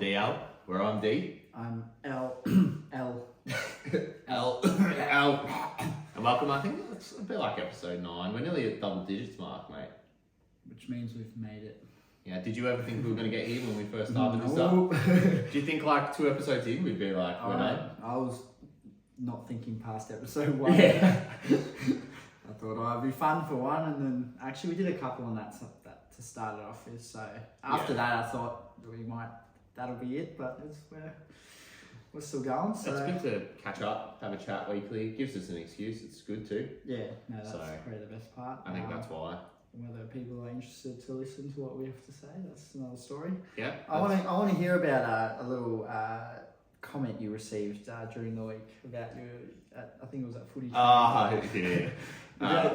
DL, where I'm D. I'm L. L. And welcome, I think it's a bit like episode 9. We're nearly at double digits mark, mate. Which means we've made it. Yeah, did you ever think we were going to get here when we first started this No. up? Do you think like 2 episodes in we'd be like, we're done? I was not thinking past episode 1. Yeah. I thought, it'd be fun for one, and then actually we did a couple on that to start it off with. So after that, I thought that'll be it. But we're still going. So It's good to catch up, have a chat weekly. It gives us an excuse. It's good too. Yeah, no, that's probably the best part. I think that's why. Whether people are interested to listen to what we have to say, that's another story. Yeah. I want to hear about a little comment you received during the week about your. I think it was at footy. Yeah.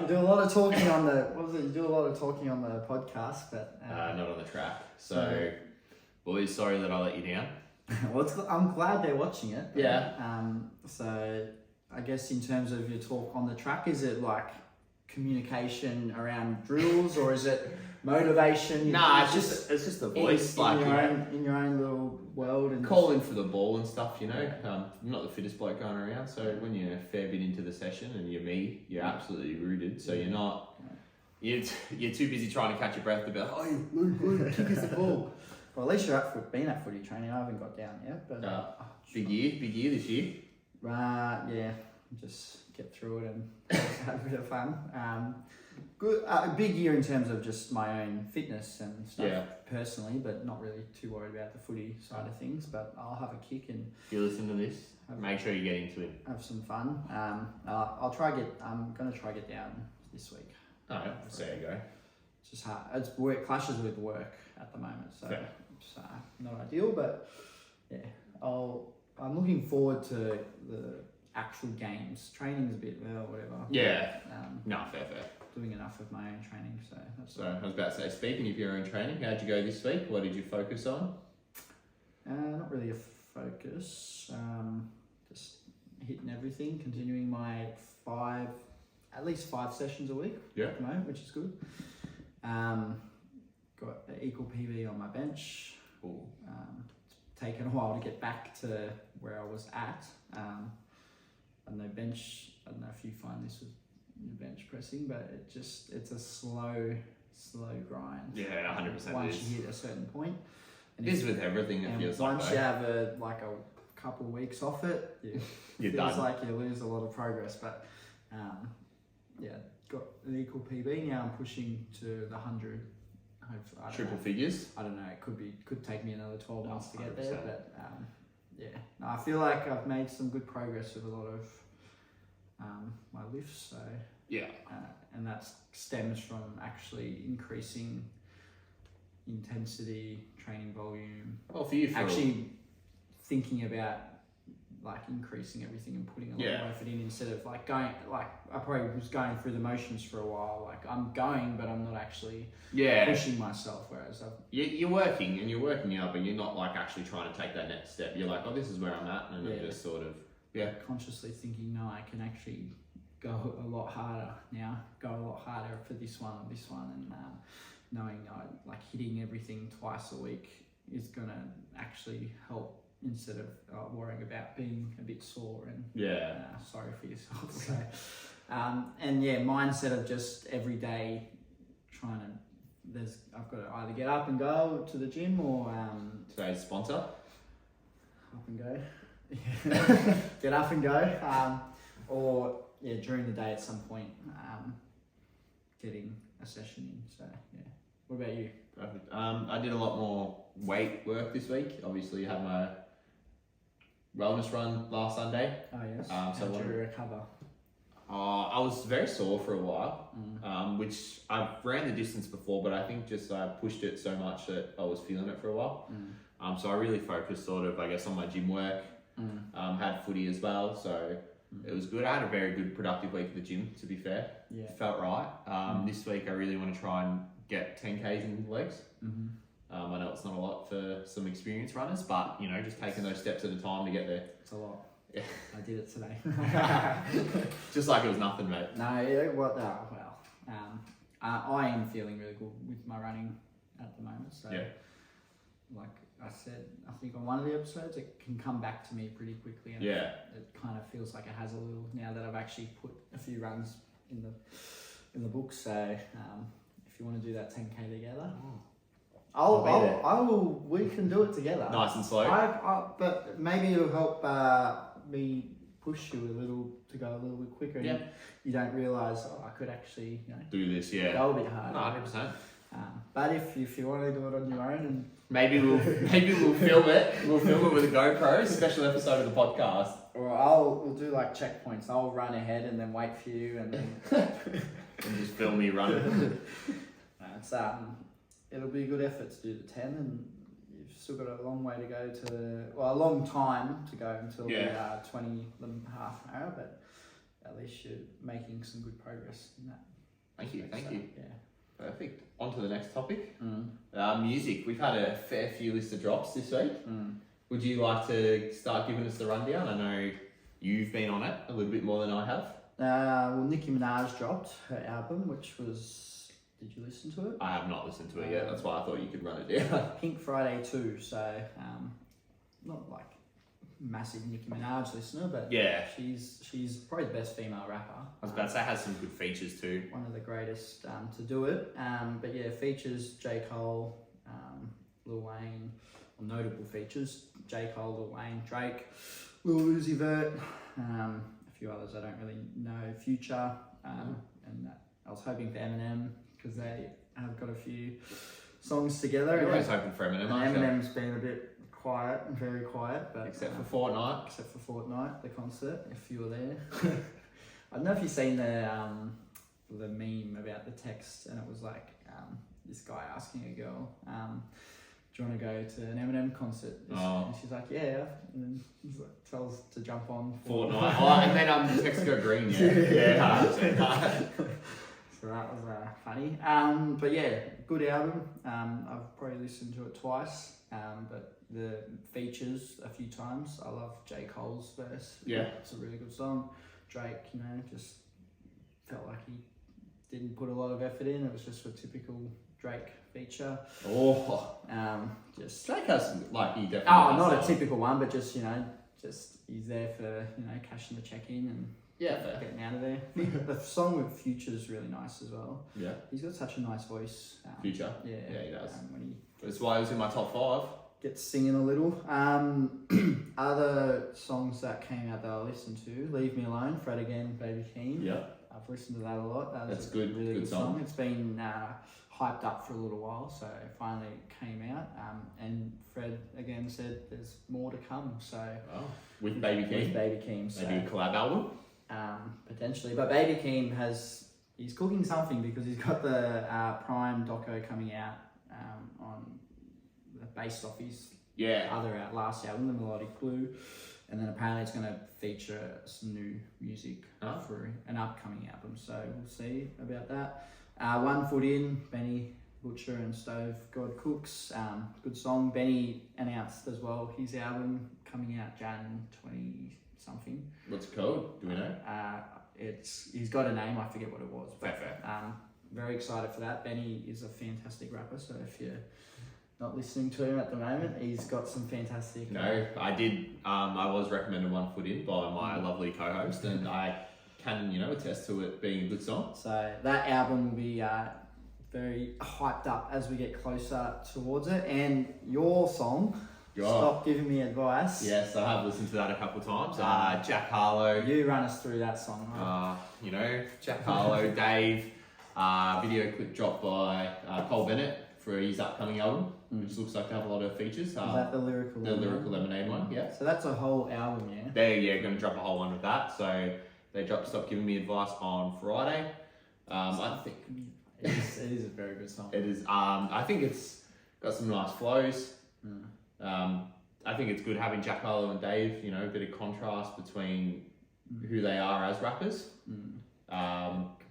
You do a lot of talking on the. What was it? You do a lot of talking on the podcast, but not on the track. So, boys, sorry that I let you down. Well, I'm glad they're watching it. But, Yeah. So, I guess in terms of your talk on the track, is it like communication around drills, or is it motivation? Nah, it's just the voice, in your own little world, and calling for the ball and stuff. You know, I'm not the fittest bloke going around. So when you're a fair bit into the session and you're me, you're absolutely rooted. So you're not. You're too busy trying to catch your breath to be like, oh, Luke, kick us the ball. Well, at least you're been at footy training. I haven't got down yet, but big year this year. Yeah, just get through it and have a bit of fun. Good, a big year in terms of just my own fitness and stuff personally, but not really too worried about the footy side of things. But I'll have a kick and. If you listen to this, make sure you get into it. Have some fun. I'm gonna try get down this week. Oh, there you go. It's just hard. It's work clashes with work at the moment, so it's not ideal. But yeah, I'm looking forward to the actual games. Training's a bit whatever. Yeah. Fair. Doing enough of my own training, so that's. So I was about to say, speaking of your own training, how'd you go this week? What did you focus on? Not really a focus. Just hitting everything, continuing my at least 5 sessions a week. At the moment, which is good. Got an equal PB on my bench. Cool. It's taken a while to get back to where I was at. And no bench. I don't know if you find this with your bench pressing, but it's a slow grind. Yeah, 100%. Once you hit a certain point. And it is with everything. It feels like. Once you have a couple of weeks off it, you're feels done. like you lose a lot of progress. But got an equal PB now. I'm pushing to the 100. Triple figures. I don't know. It could take me another 12 months to get there, but I feel like I've made some good progress with a lot of my lifts. So and that stems from actually increasing intensity, training volume. Well, for you, thinking about like increasing everything and putting a lot of effort in instead of going I probably was going through the motions for a while. Like I'm going, but I'm not actually pushing myself. Whereas you're working out, but you're not like actually trying to take that next step. You're like, oh, this is where I'm at, and I'm just sort of consciously thinking, no, I can actually go a lot harder now. Go a lot harder for this one, and knowing like hitting everything twice a week is gonna actually help. Instead of worrying about being a bit sore and sorry for yourself. So, mindset of just every day trying to. I've got to either get up and go to the gym or today's sponsor. Up and go. Get up and go, or during the day at some point, getting a session in. So what about you? Perfect. I did a lot more weight work this week. Obviously, had my wellness run last Sunday. Oh yes. How did you recover? I was very sore for a while, which I ran the distance before, but I think just I pushed it so much that I was feeling it for a while. So I really focused sort of, I guess, on my gym work. Had footy as well, so it was good. I had a very good productive week at the gym, to be fair. It felt right. This week I really want to try and get 10Ks in legs. I know it's not a lot for some experienced runners, but just taking those steps at a time to get there. It's a lot. Yeah. I did it today. Just like it was nothing, mate. No, I am feeling really good with my running at the moment. So, like I said, I think on one of the episodes, it can come back to me pretty quickly. And Yeah. it kind of feels like it has a little now that I've actually put a few runs in the book. So if you want to do that 10K together, I will. We can do it together. Nice and slow. But maybe it'll help me push you a little to go a little bit quicker. Yeah. And you don't realise, I could actually, do this, yeah. go a bit harder. 100%. But if you want to do it on your own, and maybe we'll film it. We'll film it with a GoPro, special episode of the podcast. or we'll do like checkpoints. I'll run ahead and then wait for you, and then And just film me running. it's it'll be a good effort to do the 10, and you've still got a long way to go a long time to go until the 20 half hour, but at least you're making some good progress in that. Thank you. Yeah. Perfect. On to the next topic. Music. We've had a fair few list of drops this week. Would you like to start giving us the rundown? I know you've been on it a little bit more than I have. Well, Nicki Minaj dropped her album, which was... Did you listen to it? I have not listened to it yet. That's why I thought you could run it down. Pink Friday 2, so not like massive Nicki Minaj listener, but yeah, she's probably the best female rapper. I was about to say, has some good features too. One of the greatest to do it. But yeah, features J. Cole, Lil Wayne, notable features, J. Cole, Lil Wayne, Drake, Lil Uzi Vert, a few others I don't really know, Future, and I was hoping for Eminem because they have got a few songs together. You're always hoping for Eminem, aren't you? Eminem's been a bit quiet, very quiet, but except for Fortnite. Except for Fortnite, the concert, if you were there. I don't know if you've seen the meme about the text, and it was like this guy asking a girl, do you want to go to an Eminem concert? And she's like, yeah. And then he's like, tells to jump on Fortnite. And then the text go green, yeah. So that was funny. But yeah, good album. I've probably listened to it twice, but the features a few times. I love J. Cole's verse. Yeah. It's a really good song. Drake, just felt like he didn't put a lot of effort in. It was just a typical Drake feature. Drake has he definitely. Not a typical one, but just he's there for cashing the check in and getting out of there. The song with Future is really nice as well. Yeah, he's got such a nice voice. Future. Yeah, he does. That's why he was in my top 5. Gets singing a little. Other songs that came out that I listened to: "Leave Me Alone," Fred Again, Baby Keem. Yeah, I've listened to that a lot. That's good. Really good song. It's been hyped up for a little while, so it finally came out. And Fred again said there's more to come. So with Baby Keem. With Baby Keem. So, maybe a collab album. Potentially, but Baby Keem he's cooking something because he's got the Prime doco coming out based off his other last album, The Melodic Blue, and then apparently it's going to feature some new music for an upcoming album. So we'll see about that. 1 Foot In, Benny Butcher and Stove God Cooks, good song. Benny announced as well his album coming out Jan 20 something. What's it called? Do we know? He's got a name, I forget what it was. But, fair. Very excited for that. Benny is a fantastic rapper, so if you're not listening to him at the moment, he's got some fantastic... No, I did. I was recommended 1 Foot In by my lovely co-host, and I can, attest to it being a good song. So that album will be very hyped up as we get closer towards it. And your song, Stop Giving Me Advice. Yes, I have listened to that a couple of times. Jack Harlow. You run us through that song, right? Jack Harlow, Dave. Video clip dropped by Cole Bennett for his upcoming album, which looks like to have a lot of features. Is that the Lyrical Lemonade? The Lyrical Lemonade one, yeah. So that's a whole album, yeah? They're going to drop a whole one with that. So they dropped Stop Giving Me Advice on Friday. I think it is a very good song. It is. I think it's got some nice flows. I think it's good having Jack Harlow and Dave, a bit of contrast between who they are as rappers.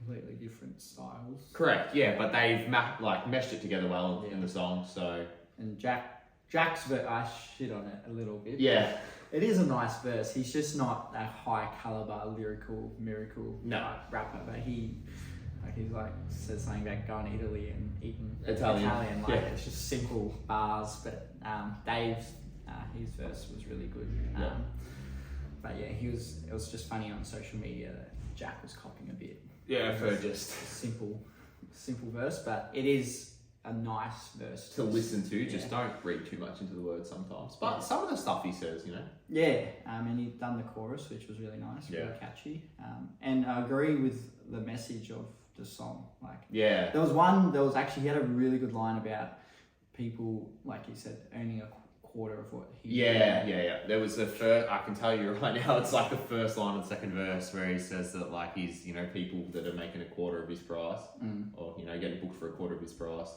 Completely different styles. Correct, yeah, but they've meshed it together well in the song. So and Jack's verse, I shit on it a little bit. Yeah, it is a nice verse. He's just not a high caliber lyrical miracle rapper, but he Like he's like says something about going to Italy and eating Italian. like it's just simple bars. But Dave's his verse was really good. But yeah, it was just funny on social media that Jack was copying a bit. Yeah, for just simple verse, but it is a nice verse to listen to. Just don't read too much into the words sometimes. But some of the stuff he says, Yeah, and he'd done the chorus, which was really nice, really catchy. And I agree with the message of the song. Like, there was actually, he had a really good line about people, like you said, earning a quarter of what he did. There was the first, I can tell you right now, it's like the first line and second verse where he says that like he's, people that are making a quarter of his price or, getting booked for a quarter of his price.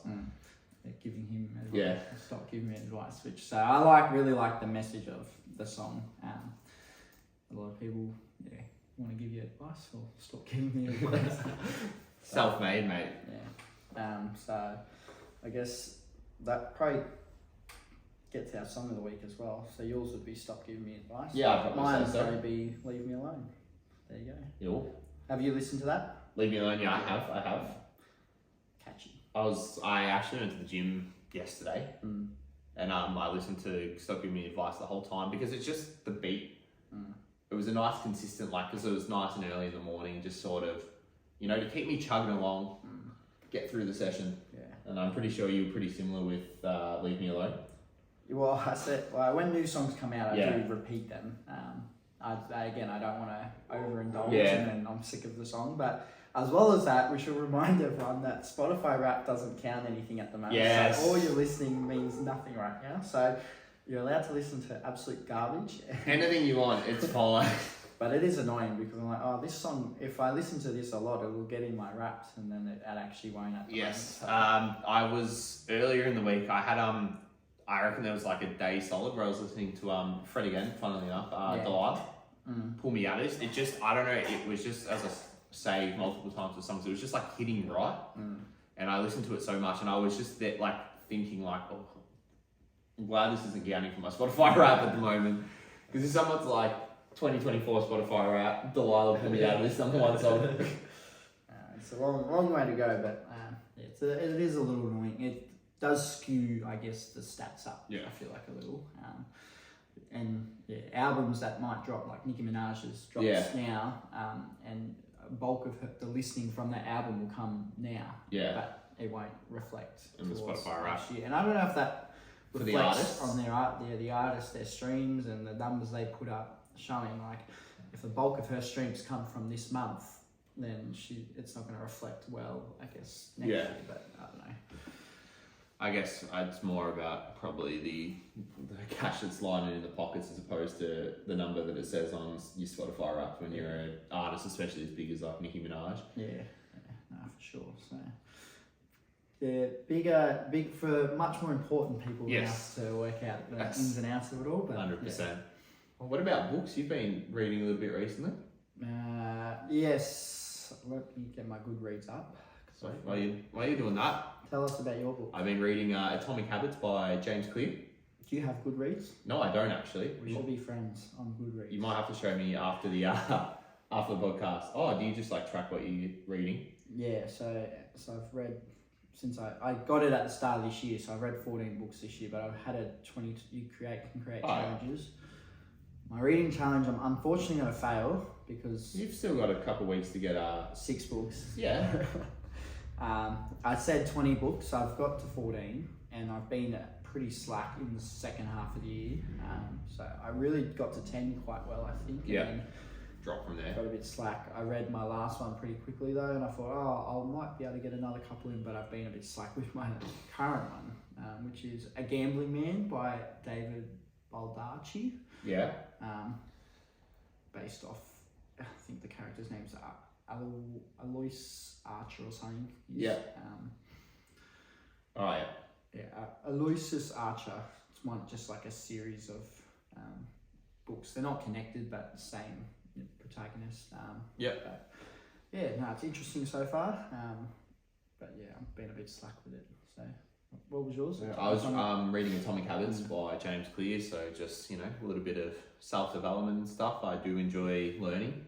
They're giving him advice. Stop giving me advice, which, so I really like the message of the song. A lot of people, want to give you advice or stop giving me advice. Self-made, mate. So I guess that probably gets our song of the week as well. So yours would be Stop Giving Me Advice. Yeah, mine would probably be Leave Me Alone. There you go. Yo. Have you listened to that? Leave Me Alone, yeah, I have. Catchy. I actually went to the gym yesterday and I listened to Stop Giving Me Advice the whole time because it's just the beat. It was a nice consistent, because it was nice and early in the morning, just sort of, to keep me chugging along, get through the session. Yeah. And I'm pretty sure you were pretty similar with Leave Me Alone. Well, I said, when new songs come out, I do repeat them. I don't want to overindulge and I'm sick of the song. But as well as that, we should remind everyone that Spotify Rap doesn't count anything at the moment. Yes. So all your listening means nothing right now. So you're allowed to listen to absolute garbage. Anything you want, it's fine. But it is annoying because I'm like, this song, if I listen to this a lot, it will get in my raps and then it actually won't at the moment. So. I was, earlier in the week, I had, I reckon there was like a day solid where I was listening to Fred again, funnily enough, Delilah, Pull Me Out of This. It just, I don't know, it was just, as I say multiple times with songs, it was just like hitting right. And I listened to it so much and I was just there, thinking I'm glad this isn't counting for my Spotify rap at the moment. Because if someone's like, 2024 Spotify rap, Delilah, Pull Me Out of This, number one song. It's a long way to go, but it is a little annoying. It does skew, I guess, the stats up. I feel like a little. Albums that might drop, like Nicki Minaj's drops now, and a bulk of the listening from that album will come now. But it won't reflect in the Spotify rap. And I don't know if that for the artists on their art, the artists, their streams and the numbers they put up, showing if the bulk of her streams come from this month, then it's not going to reflect well, I guess, next year. But I don't know. I guess it's more about probably the cash that's lying in the pockets as opposed to the number that it says on your Spotify rap when you're an artist, especially as big as like Nicki Minaj. No, for sure. So they're big for much more important people than us to work out the ins and outs of it all. But 100%. Well, what about books? You've been reading a little bit recently. Yes. Let me get my Goodreads up. Sorry, while you're doing that, tell us about your book. I've been reading Atomic Habits by James Clear. Do you have Goodreads? No, I don't actually. We should be friends on Goodreads. You might have to show me after the podcast. Oh, do you just track what you're reading? Yeah, so I've read since I got it at the start of this year. So I've read 14 books this year, but I've had a 20. You can create challenges. My reading challenge, I'm unfortunately going to fail because you've still got a couple of weeks to get 6 books. Yeah. I said 20 books, so I've got to 14, and I've been pretty slack in the second half of the year. So I really got to 10 quite well, I think. Yeah. Drop from there. Got a bit slack. I read my last one pretty quickly though, and I thought, I might be able to get another couple in, but I've been a bit slack with my current one, which is A Gambling Man by David Baldacci. Yeah. Based off, I think the character's name's Alois Archer or something. Yeah. Aloysius Archer. It's one just like a series of books. They're not connected, but the same protagonist. It's interesting so far. But yeah, I've been a bit slack with it. So What was yours? I was reading Atomic Habits by James Clear, so just, you know, a little bit of self-development and stuff. I do enjoy learning.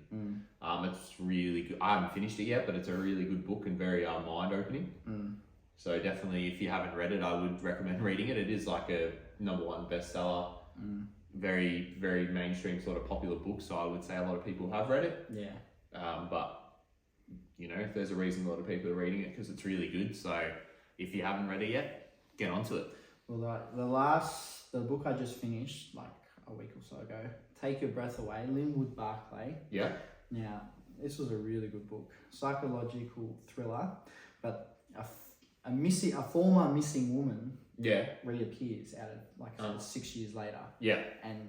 It's really good. I haven't finished it yet, but it's a really good book and very mind-opening. So definitely, if you haven't read it, I would recommend reading it. It is like a #1 bestseller. Very, very mainstream sort of popular book, so I would say a lot of people have read it. But, you know, there's a reason a lot of people are reading it, because it's really good. So if you haven't read it yet, get onto it. Well, the book I just finished like a week or so ago, Take Your Breath Away, Linwood Barclay. Yeah. Now, this was a really good book, psychological thriller, but a former missing woman reappears out of like 6 years later. And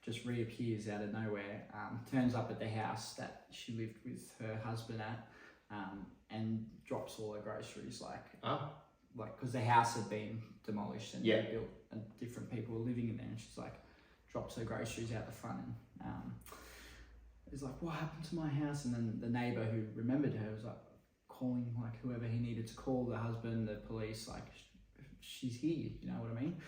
just reappears out of nowhere. Turns up at the house that she lived with her husband at, and drops all her groceries, like because the house had been demolished and rebuilt, and different people were living in there, and she's like drops her groceries out the front, and is like, what happened to my house? And then the neighbor who remembered her was like calling like whoever he needed to call, the husband, the police, like she's here, you know what I mean?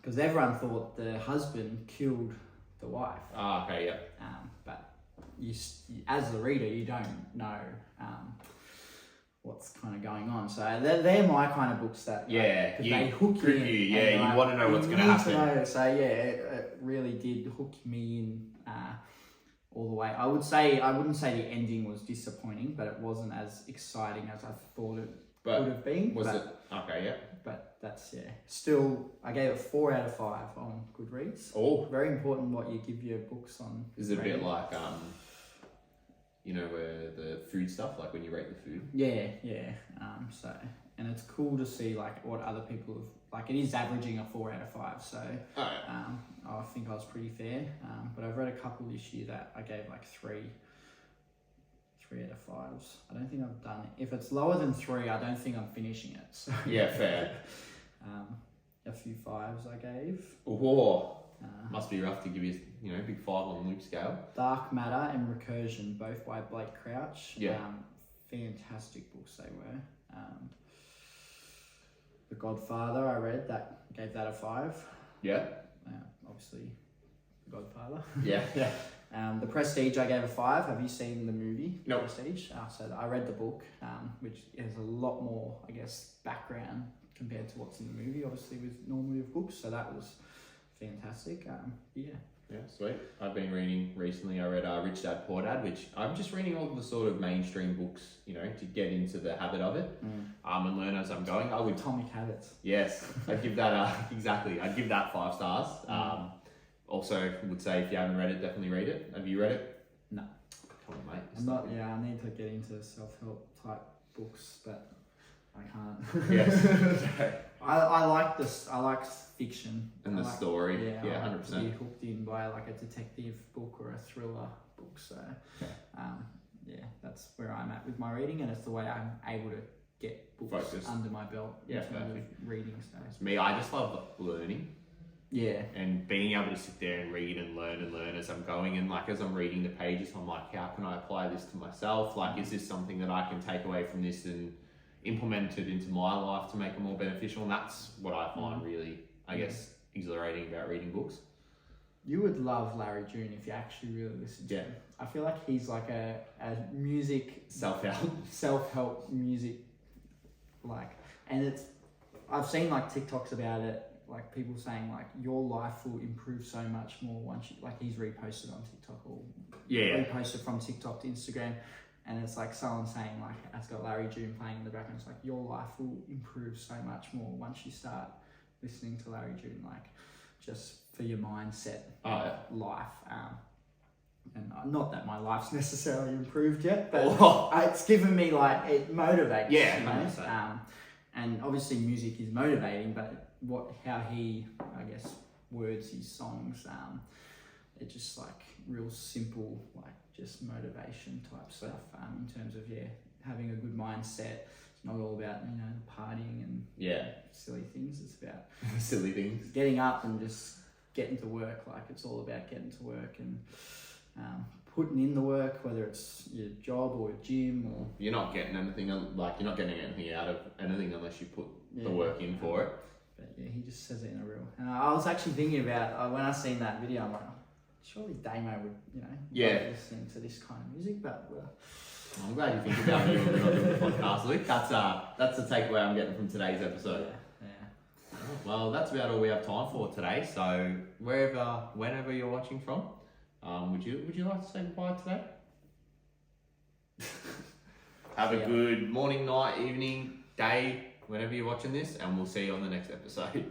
Because everyone thought the husband killed the wife. But you, as the reader, you don't know what's kind of going on. So they're my kind of books that they hook you in. You want to know what's going to happen. So it really did hook me in all the way. I wouldn't say the ending was disappointing, but it wasn't as exciting as I thought it would have been. But that's still, I gave it 4 out of 5 on Goodreads. Oh, very important what you give your books on. Is it a bit like you know, where the food stuff, like when you rate the food? So, and it's cool to see like what other people have, like it is averaging a 4 out of 5, so I think I was pretty fair. But I've read a couple this year that I gave like 3 out of 5s. I don't think I've done it. If it's lower than 3, I don't think I'm finishing it. So fair. A few 5s I gave. Must be rough to give you, you know, big 5 on Luke's scale. Dark Matter and Recursion, both by Blake Crouch. Yeah. Fantastic books they were. The Godfather I read, gave that a 5. Yeah. Obviously, The Godfather. Yeah. The Prestige I gave a 5. Have you seen the movie? No. Prestige. So I read the book, which has a lot more, I guess, background compared to what's in the movie, obviously, normally with books. So that was fantastic. Yeah, sweet. I've been reading recently. I read Rich Dad Poor Dad, which I'm just reading all the sort of mainstream books, you know, to get into the habit of it, and learn as I'm going. I would Atomic Habits. Yes, I'd give that exactly. I'd give that 5 stars. Also, would say if you haven't read it, definitely read it. Have you read it? No. Come on, mate. I'm not. Yeah, I need to get into self-help type books, but I can't. Yes. I like this. I like fiction and the story. 100%. To be hooked in by like a detective book or a thriller book. So, that's where I'm at with my reading, and it's the way I'm able to get books Focused. under my belt in terms of reading. So it's me. I just love learning. Yeah. And being able to sit there and read and learn as I'm going, and like as I'm reading the pages, I'm like, how can I apply this to myself? Like, is this something that I can take away from this and implement it into my life to make it more beneficial? And that's what I find really, I guess, exhilarating about reading books. You would love Larry June if you actually really listen to him. I feel like he's like a music self-help music, like, and I've seen like TikToks about it, like people saying like your life will improve so much more once you, like he's reposted on TikTok or reposted from TikTok to Instagram. And it's like someone saying like, it's got Larry June playing in the background. It's like your life will improve so much more once you start listening to Larry June, like just for your mindset, life. And not that my life's necessarily improved yet, but it's given me like, it motivates. Yeah, you know? And obviously music is motivating, but how he, I guess, words his songs, it's just like real simple, like just motivation type stuff, in terms of having a good mindset. It's not all about, you know, partying and silly things. It's about silly things, getting up and just getting to work. Like it's all about getting to work and putting in the work, whether it's your job or gym or you're not getting anything you're not getting anything out of anything unless you put the work in for it. But yeah, he just says it in a real. I was actually thinking about when I seen that video, I'm like, surely Damo would, love listening to this kind of music, but. I'm glad you think about me when we're not doing the podcast, Luke. That's the takeaway I'm getting from today's episode. Yeah. Well, that's about all we have time for today. So whenever you're watching from, would you like to say goodbye today? Have a good morning, night, evening, day, whenever you're watching this, and we'll see you on the next episode.